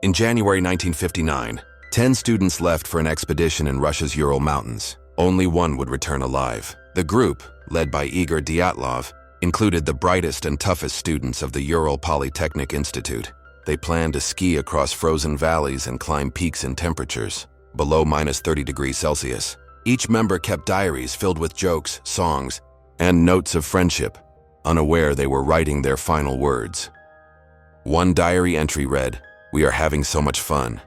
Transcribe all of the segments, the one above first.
In January 1959, 10 students left for an expedition in Russia's Ural Mountains. Only one would return alive. The group, led by Igor Dyatlov, included the brightest and toughest students of the Ural Polytechnic Institute. They planned to ski across frozen valleys and climb peaks in temperatures below -30°C. Each member kept diaries filled with jokes, songs, and notes of friendship, unaware they were writing their final words. One diary entry read, "We are having so much fun.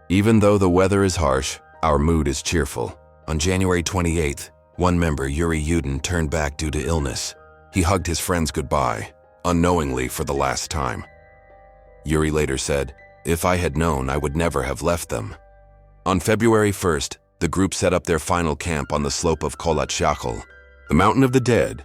Even though the weather is harsh, our mood is cheerful." On January 28th, one member, Yuri Yudin, turned back due to illness. He hugged his friends goodbye, unknowingly for the last time. Yuri later said, "If I had known, I would never have left them." On February 1st, the group set up their final camp on the slope of Kolatshakhl, the Mountain of the Dead.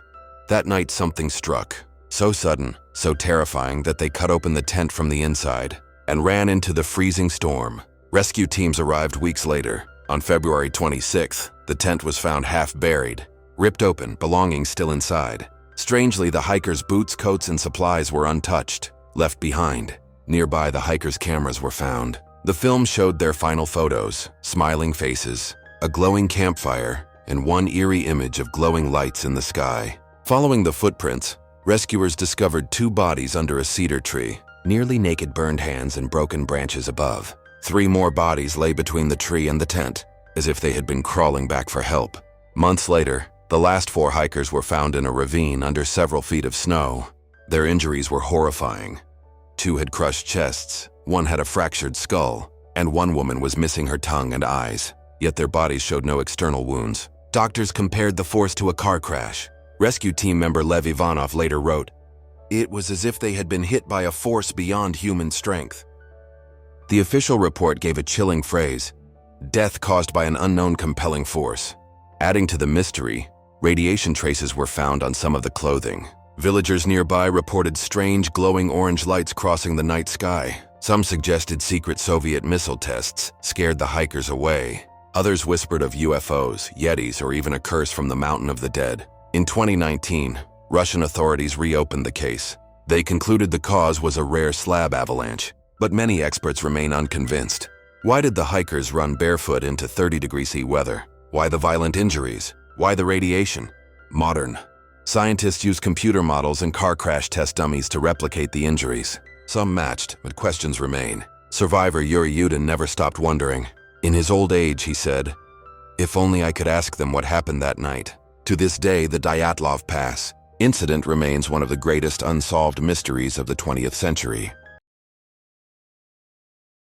That night something struck, so sudden, so terrifying that they cut open the tent from the inside and ran into the freezing storm. Rescue teams arrived weeks later. On February 26th, the tent was found half buried, ripped open, belongings still inside. Strangely, the hikers' boots, coats, and supplies were untouched, left behind. Nearby, the hikers' cameras were found. The film showed their final photos, smiling faces, a glowing campfire, and one eerie image of glowing lights in the sky. Following the footprints, rescuers discovered 2 bodies under a cedar tree, nearly naked, burned hands and broken branches above. 3 more bodies lay between the tree and the tent, as if they had been crawling back for help. Months later, the last 4 hikers were found in a ravine under several feet of snow. Their injuries were horrifying. 2 had crushed chests, 1 had a fractured skull, and 1 woman was missing her tongue and eyes, yet their bodies showed no external wounds. Doctors compared the force to a car crash. Rescue team member Lev Ivanov later wrote, "It was as if they had been hit by a force beyond human strength." The official report gave a chilling phrase, "Death caused by an unknown compelling force." Adding to the mystery, radiation traces were found on some of the clothing. Villagers nearby reported strange glowing orange lights crossing the night sky. Some suggested secret Soviet missile tests scared the hikers away. Others whispered of UFOs, Yetis, or even a curse from the Mountain of the Dead. In 2019, Russian authorities reopened the case. They concluded the cause was a rare slab avalanche, but many experts remain unconvinced. Why did the hikers run barefoot into 30°C weather? Why the violent injuries? Why the radiation? Modern. Scientists use computer models and car crash test dummies to replicate the injuries. Some matched, but questions remain. Survivor Yuri Yudin never stopped wondering. In his old age, he said, "If only I could ask them what happened that night." To this day, the Dyatlov Pass Incident remains one of the greatest unsolved mysteries of the 20th century.